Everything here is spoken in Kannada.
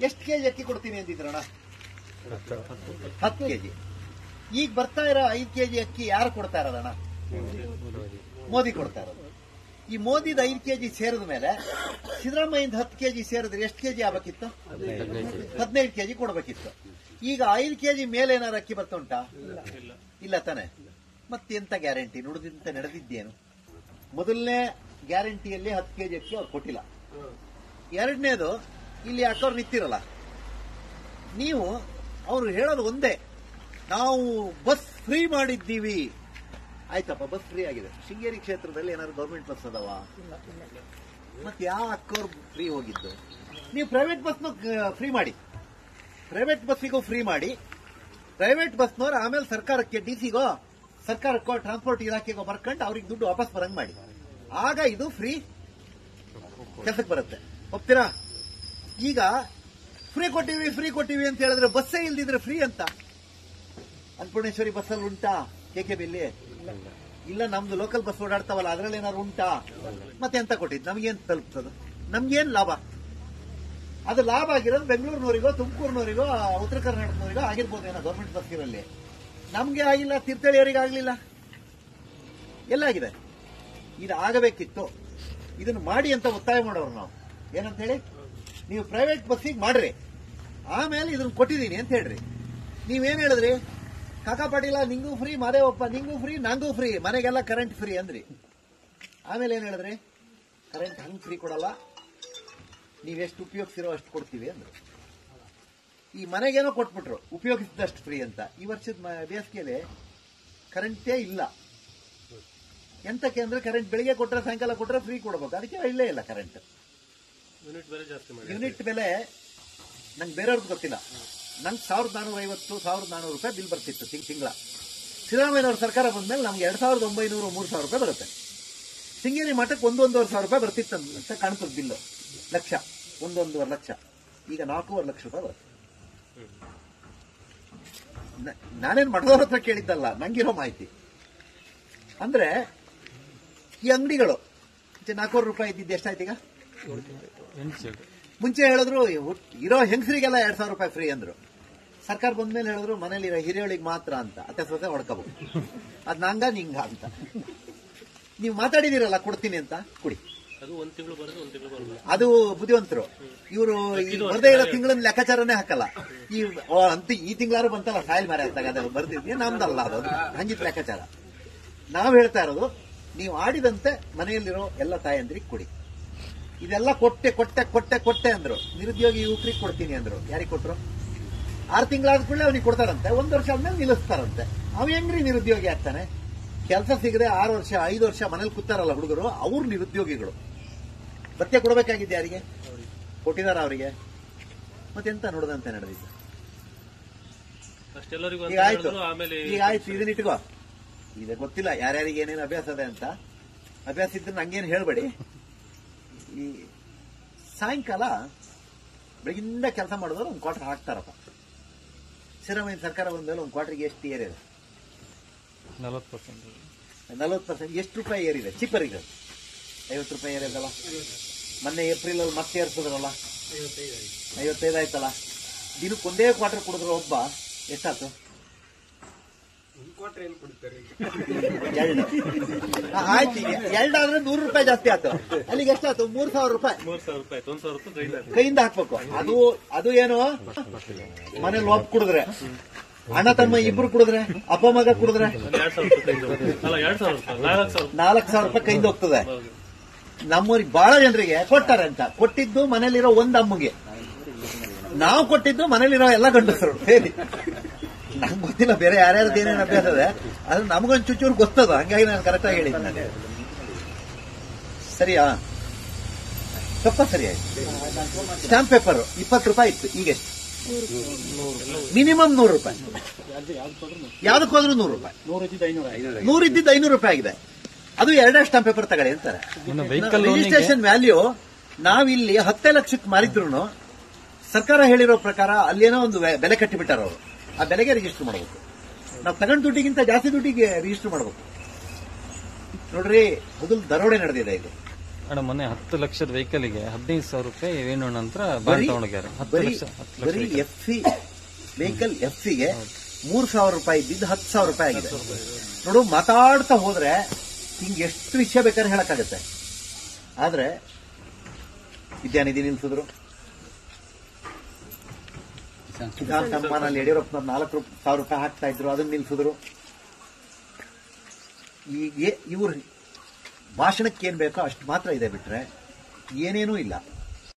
ಎಷ್ಟು ಕೆಜಿ ಅಕ್ಕಿ ಕೊಡ್ತೀನಿ ಅಂತಿದ್ರಣ್ಣ? 10 ಕೆಜಿ. ಈಗ ಬರ್ತಾ ಇರೋ 5 ಕೆಜಿ ಅಕ್ಕಿ ಯಾರು ಕೊಡ್ತಾ ಇರೋದಣ್ಣ? ಮೋದಿ ಕೊಡ್ತಾ ಇರೋದು. ಈ ಮೋದಿದ 5 ಕೆಜಿ ಸೇರಿದ ಮೇಲೆ ಸಿದ್ದರಾಮಯ್ಯದ 10 ಕೆಜಿ ಸೇರಿದ್ರೆ ಎಷ್ಟು ಕೆಜಿ ಆಗ್ಬೇಕಿತ್ತು? 15 ಕೆಜಿ ಕೊಡ್ಬೇಕಿತ್ತು. ಈಗ 5 ಕೆಜಿ ಮೇಲೆ ಏನಾರು ಅಕ್ಕಿ ಬರ್ತಾ ಉಂಟಾ? ಇಲ್ಲ ತಾನೆ. ಮತ್ತೆಂತ ಗ್ಯಾರಂಟಿ ನುಡಿದಂತ ನಡೆದಿದ್ದೇನು? ಮೊದಲನೇ ಗ್ಯಾರಂಟಿಯಲ್ಲಿ 10 ಕೆಜಿ ಅಕ್ಕಿ ಅವ್ರು ಕೊಟ್ಟಿಲ್ಲ. ಎರಡನೇದು, ಇಲ್ಲಿ ಅಕ್ಕವ್ರು ನಿಂತಿರಲ್ಲ, ನೀವು ಅವರು ಹೇಳೋದು ಒಂದೇ, ನಾವು ಬಸ್ ಫ್ರೀ ಮಾಡಿದ್ದೀವಿ. ಆಯ್ತಪ್ಪ, ಬಸ್ ಫ್ರೀ ಆಗಿದೆ. ಶೃಂಗೇರಿ ಕ್ಷೇತ್ರದಲ್ಲಿ ಏನಾದ್ರು ಗೌರ್ಮೆಂಟ್ ಬಸ್ ಅದಾವ? ಮತ್ತೆ ಯಾವ ಅಕ್ಕವ್ರು ಫ್ರೀ ಹೋಗಿದ್ದು? ನೀವು ಪ್ರೈವೇಟ್ ಬಸ್ನ ಫ್ರೀ ಮಾಡಿ, ಪ್ರೈವೇಟ್ ಬಸ್ಸಿಗೂ ಫ್ರೀ ಮಾಡಿ, ಪ್ರೈವೇಟ್ ಬಸ್ನವ್ರು ಆಮೇಲೆ ಸರ್ಕಾರಕ್ಕೆ, ಡಿಸಿಗೋ ಸರ್ಕಾರಕ್ಕೋ ಟ್ರಾನ್ಸ್ಪೋರ್ಟ್ ಇಲಾಖೆಗೋ ಬರ್ಕೊಂಡು ಅವ್ರಿಗೆ ದುಡ್ಡು ವಾಪಸ್ ಬರಂಗ್ ಮಾಡಿ. ಆಗ ಇದು ಫ್ರೀ ಕೆಲಸಕ್ಕೆ ಬರುತ್ತೆ. ಒಪ್ತೀರಾ? ಈಗ ಫ್ರೀ ಕೊಟ್ಟಿವಿ ಅಂತ ಹೇಳಿದ್ರೆ ಬಸ್ಸೇ ಇಲ್ದಿದ್ರೆ ಫ್ರೀ ಅಂತ. ಅನ್ನಪೂರ್ಣೇಶ್ವರಿ ಬಸ್ಸಲ್ಲಿ ಉಂಟಾ KKB-ಯಲ್ಲಿ? ಇಲ್ಲ. ನಮ್ದು ಲೋಕಲ್ ಬಸ್ ಓಡಾಡ್ತಾವಲ್ಲ, ಅದ್ರಲ್ಲಿ ಏನಾದ್ರು ಉಂಟಾ? ಮತ್ತೆ ಎಂತ ಕೊಟ್ಟಿದ್ದು? ನಮ್ಗೇನ್ ತಲುಪ್ತದ? ನಮ್ಗೇನ್ ಲಾಭ? ಅದು ಲಾಭ ಆಗಿರೋದು ಬೆಂಗಳೂರಿನವರಿಗೋ ತುಮಕೂರಿನವರಿಗೋ ಉತ್ತರ ಕರ್ನಾಟಕದವರಿಗೋ ಆಗಿರ್ಬೋದೇನೋ ಗೌರ್ಮೆಂಟ್ ಬಸ್ ಇರಲ್ಲಿ. ನಮ್ಗೆ ಆಗಿಲ್ಲ, ತೀರ್ಥಹಳ್ಳಿಯವರಿಗೆ ಆಗ್ಲಿಲ್ಲ. ಎಲ್ಲಾಗಿದೆ? ಇದು ಆಗಬೇಕಿತ್ತು. ಇದನ್ನು ಮಾಡಿ ಅಂತ ಒತ್ತಾಯ ಮಾಡೋರು ನಾವು. ಏನಂತ ಹೇಳಿ, ನೀವು ಪ್ರೈವೇಟ್ ಬಸ್ಸಿಗೆ ಮಾಡ್ರಿ, ಆಮೇಲೆ ಇದನ್ನ ಕೊಟ್ಟಿದ್ದೀನಿ ಅಂತ ಹೇಳ್ರಿ. ನೀವೇನ್ ಹೇಳಿದ್ರಿ? ಕಾಕಾ ಪಾಟೀಲ ನಿಂಗೂ ಫ್ರೀ, ಮಾದೇವಪ್ಪ ನಿಂಗೂ ಫ್ರೀ, ನಂಗೂ ಫ್ರೀ, ಮನೆಗೆಲ್ಲ ಕರೆಂಟ್ ಫ್ರೀ ಅಂದ್ರಿ. ಆಮೇಲೆ ಏನ್ ಹೇಳಿದ್ರಿ? ಕರೆಂಟ್ ಹಂಗ್ ಫ್ರೀ ಕೊಡಲ್ಲ, ನೀವೆಷ್ಟು ಉಪಯೋಗಿಸಿರೋ ಅಷ್ಟು ಕೊಡ್ತೀವಿ ಅಂದ್ರು. ಈ ಮನೆಗೇನೋ ಕೊಟ್ಬಿಟ್ರು, ಉಪಯೋಗಿಸಿದಷ್ಟು ಫ್ರೀ ಅಂತ. ಈ ವರ್ಷದ ಬೇಸಿಗೆಯಲ್ಲಿ ಕರೆಂಟೇ ಇಲ್ಲ. ಎಂತಕ್ಕೆ ಅಂದ್ರೆ ಕರೆಂಟ್ ಬೆಳಿಗ್ಗೆ ಕೊಟ್ರೆ ಸಾಯಂಕಾಲ ಕೊಟ್ರೆ ಫ್ರೀ ಕೊಡ್ಬೇಕು, ಅದಕ್ಕೆ ಇಲ್ಲೇ ಇಲ್ಲ ಕರೆಂಟ್. ಯೂನಿಟ್ ಬೆಲೆ ನಂಗೆ ಬೇರೆಯವ್ರದ್ದು ಗೊತ್ತಿಲ್ಲ. ನಂಗೆ 1450 1400 ರೂಪಾಯಿ ಬಿಲ್ ಬರ್ತಿತ್ತು ತಿಂಗಳ. ಸಿದ್ದರಾಮಯ್ಯನವ್ರ ಸರ್ಕಾರ ಬಂದ್ಮೇಲೆ ನಮ್ಗೆ 2900 3000 ರೂಪಾಯಿ ಬರುತ್ತೆ. ಶೃಂಗೇರಿ ಮಠಕ್ಕೆ 1,500 ರೂಪಾಯಿ ಬರ್ತಿತ್ತು ಅಂತ ಕಾಣ್ತದೆ ಬಿಲ್ಲು. ಲಕ್ಷ, 1,5 ಲಕ್ಷ. ಈಗ 4,5 ಲಕ್ಷ ರೂಪಾಯಿ ಬರುತ್ತೆ. ನಾನೇನ್ ಮಠದವ್ರ ಹತ್ರ ಕೇಳಿದ್ದಲ್ಲ, ನಂಗಿರೋ ಮಾಹಿತಿ. ಅಂದ್ರೆ ಈ ಅಂಗಡಿಗಳು 4,000 ರೂಪಾಯಿ ಇದ್ದಿದ್ದು ಎಷ್ಟಾಯ್ತು ಈಗ? ಮುಂಚೆ ಹೇಳಿದ್ರು ಇರೋ ಹೆಂಗಸರಿಗೆಲ್ಲ 2,000 ರೂಪಾಯಿ ಫ್ರೀ ಅಂದ್ರು. ಸರ್ಕಾರ ಬಂದ್ಮೇಲೆ ಹೇಳಿದ್ರು ಮನೇಲಿ ಹಿರಿಯಳಿಗೆ ಮಾತ್ರ ಅಂತ. ಅತ್ತೆ ಸೊಸೆ ಹೊಡ್ಕೋಬಹುದು, ಅದ್ ನಂಗ ನಿಂಗ ಅಂತ. ನೀವು ಮಾತಾಡಿದಿರಲ್ಲ ಕೊಡ್ತೀನಿ ಅಂತ, ಕೊಡಿ. ಅದು ಬುದ್ಧಿವಂತರು. ಇವರು ಬರದೇ ಇರೋ ತಿಂಗಳ ಲೆಕ್ಕಾಚಾರನೇ ಹಾಕಲ್ಲ. ಈ ತಿಂಗಳಾರು ಬಂತಲ್ಲ ಸಾಯಿಲ್ ಮಾರ ಅಂತಾಗ ಅದು ಬರ್ದಿದ್ವಿ, ನಮ್ದಲ್ಲ ಅದು, ಹಂಗಿತ್ ಲೆಕ್ಕಾಚಾರ. ನಾವ್ ಹೇಳ್ತಾ ಇರೋದು, ನೀವು ಆಡಿದಂತೆ ಮನೆಯಲ್ಲಿರೋ ಎಲ್ಲ ತಾಯಂದ್ರಿಗೆ ಕೊಡಿ. ಇದೆಲ್ಲ ಕೊಟ್ಟೆ ಅಂದ್ರು. ನಿರುದ್ಯೋಗಿ ಯುವಕರಿಗೆ ಕೊಡ್ತೀನಿ ಅಂದ್ರು. ಯಾರಿಗೆ ಕೊಟ್ರು? 6 ತಿಂಗಳಾದ ಕೂಡಲೇ ಅವನಿಗೆ ಕೊಡ್ತಾರಂತೆ, 1 ವರ್ಷ ಆದ್ಮೇಲೆ ನಿಲ್ಲಿಸ್ತಾರಂತೆ. ಅವ ಹೆಂಗ್ರಿ ನಿರುದ್ಯೋಗಿ ಆಗ್ತಾನೆ? ಕೆಲಸ ಸಿಗದೆ 6 ವರ್ಷ 5 ವರ್ಷ ಮನೇಲಿ ಕೂತಾರಲ್ಲ ಹುಡುಗರು, ಅವ್ರು ನಿರುದ್ಯೋಗಿಗಳು. ಭತ್ಯೆ ಕೊಡಬೇಕಾಗಿದ್ದೆ ಯಾರಿಗೆ? ಕೊಟ್ಟಿದಾರ ಅವರಿಗೆ? ಮತ್ತೆಂತ ನೋಡದಂತೆ ನಡೆದಿದ್ದು. ಈಗ ಆಯ್ತು, ಇದನ್ನ ಇಟ್ಕೋ. ಈಗ ಗೊತ್ತಿಲ್ಲ ಯಾರ್ಯಾರಿಗೆ ಏನೇನು ಅಭ್ಯಾಸ ಇದೆ ಅಂತ. ಅಭ್ಯಾಸ ಇದ್ರೆ ನಂಗೇನು ಹೇಳ್ಬೇಡಿ. ಈ ಸಾಯಂಕಾಲ ಬೆಳಗಿಂದ ಕೆಲಸ ಮಾಡಿದವರು ಒಂದು ಕ್ವಾರ್ಟರ್ ಹಾಕ್ತಾರಪ್ಪ. ಸಿದ್ದರಾಮಯ್ಯ ಸರ್ಕಾರ ಬಂದ್ಮೇಲೆ ಒಂದು ಕ್ವಾರ್ಟರ್ಗೆ ಎಷ್ಟು ಏರಿದೆ? 40%. ಎಷ್ಟು ರೂಪಾಯಿ ಏರಿದೆ? ಚಿಪ್ಪರಿಗೆ 50 ರೂಪಾಯಿ ಏರಿದಲ್ಲ. ಮೊನ್ನೆ ಏಪ್ರಿಲ್ ಅಲ್ಲಿ ಮತ್ತೆ ಏರ್ಸಿದ್ರಲ್ಲ, 55 ಆಯ್ತಲ್ಲ. ದಿನಕ್ಕೆ ಒಂದೇ ಕ್ವಾರ್ಟರ್ ಕುಡಿದ್ರು ಒಬ್ಬ ಎಷ್ಟಾಯ್ತು? ಆಯ್ತು, ಈಗ 2 ಆದ್ರೆ 100 ರೂಪಾಯಿ ಜಾಸ್ತಿ ಆಯ್ತು. ಅಲ್ಲಿಗೆ ಎಷ್ಟಾಯ್ತು? 3,000 ರೂಪಾಯಿ ಕೈಯಿಂದ ಹಾಕ್ಬೇಕು. ಅದು ಏನು, ಮನೇಲಿ ಒಬ್ಬ ಕುಡಿದ್ರೆ, ಅಣ್ಣ ತಮ್ಮ ಇಬ್ರು ಕುಡಿದ್ರೆ, ಅಪ್ಪ ಮಗ ಕುಡಿದ್ರೆ 4,000 ರೂಪಾಯಿ ಕೈಯಿಂದ ಹೋಗ್ತದೆ. ನಮ್ಮೂರಿಗೆ ಬಹಳ ಜನರಿಗೆ ಕೊಟ್ಟಾರೆ ಅಂತ. ಕೊಟ್ಟಿದ್ದು ಮನೇಲಿರೋ ಒಂದ್ ಅಮ್ಮಗೆ, ನಾವು ಕೊಟ್ಟಿದ್ದು ಮನೇಲಿರೋ ಎಲ್ಲ ಗಂಡಸರು ಸೇರಿ. ನಂಗೆ ಗೊತ್ತಿಲ್ಲ ಬೇರೆ ಯಾರ್ಯಾರದ್ದು ಏನೇನು ಅಭ್ಯಾಸ ಇದೆ, ಅದು ನಮಗೊಂದು ಚೂಚೂರು ಗೊತ್ತದ. ಹಂಗಾಗಿ ನಾನು ಕರೆಕ್ಟಾಗಿ ಹೇಳಿದ್ದೆ. ನಾನು ಸರಿಯಾ? ತಪ್ಪ ಸರಿಯಾಗಿ. ಸ್ಟಾಂಪ್ ಪೇಪರ್ 20 ರೂಪಾಯಿ ಇತ್ತು, ಈಗ ಎಷ್ಟು? ಮಿನಿಮಮ್ 100 ರೂಪಾಯಿ. ಯಾವ್ದಕ್ಕೆ ಹೋದ್ರು 100 ರೂಪಾಯಿ. 100 ಇದ್ದಿದ್ದು 500 ರೂಪಾಯಿ ಆಗಿದೆ. ಅದು 2 ಸ್ಟಾಂಪ್ ಪೇಪರ್ ತಗೊಳ್ಳಿ ಅಂತಾರೆ. ರಿಜಿಸ್ಟ್ರೇಷನ್ ವ್ಯಾಲ್ಯೂ ನಾವಿಲ್ಲಿ 10 ಲಕ್ಷಕ್ಕೆ ಮಾರಿದ್ರು ಸರ್ಕಾರ ಹೇಳಿರೋ ಪ್ರಕಾರ ಅಲ್ಲೇನೋ ಒಂದು ಬೆಲೆ ಕಟ್ಟಿಬಿಟ್ಟಾರ ಅವರು. ಆ ಬೆಲೆಗೆ ರಿಜಿಸ್ಟರ್ ಮಾಡಬೇಕು. ನಾವು ತಗೊಂಡ ದುಡ್ಡಿಗಿಂತ ಜಾಸ್ತಿ ದುಡ್ಡಿಗೆ ರಿಜಿಸ್ಟರ್ ಮಾಡಬೇಕು. ನೋಡ್ರಿ, ಮೊದಲು ದರೋಡೆ ನಡೆದಿದೆ. ಇದು ಅಣ್ಣ ಮೊನ್ನೆ 10 ಲಕ್ಷದ ವೆಹಿಕಲ್ಗೆ 15,000 ರೂಪಾಯಿ ವೇಣು ನಂತರ ಬಾಂಡ್ ತಗೊಂಡೋಗ್ಯಾರ. 10 ಲಕ್ಷ ಬರೀ ಎಫ್ಸಿ ವೆಹಿಕಲ್ ಎಫ್ಸಿಗೆ 3,000 ರೂಪಾಯಿ ಇದ್ದಿದ್ದು 10,000 ರೂಪಾಯಿ ಆಗಿದೆ. ನೋಡು, ಮಾತಾಡ್ತಾ ಹೋದ್ರೆ ಹಿಂಗೆ ಎಷ್ಟು ವಿಷಯ ಬೇಕಾದ್ರೆ ಹೇಳಕ್ಕಾಗತ್ತೆ. ಆದ್ರೆ ವಿದ್ಯಾನಿಧಿ ನಿಲ್ಸಿದ್ರು, ಕಿಸಾನ್ ಸಮ್ಮಾನಲ್ಲಿ ಯಡಿಯೂರಪ್ಪನವ್ರು 4,000 ರೂಪಾಯಿ ಹಾಕ್ತಾ ಇದ್ರು, ಅದನ್ನ ನಿಲ್ಸಿದ್ರು. ಈಗ ಇವ್ರ ಭಾಷಣಕ್ಕೆ ಏನ್ ಬೇಕೋ ಅಷ್ಟು ಮಾತ್ರ ಇದೆ, ಬಿಟ್ರೆ ಏನೇನೂ ಇಲ್ಲ.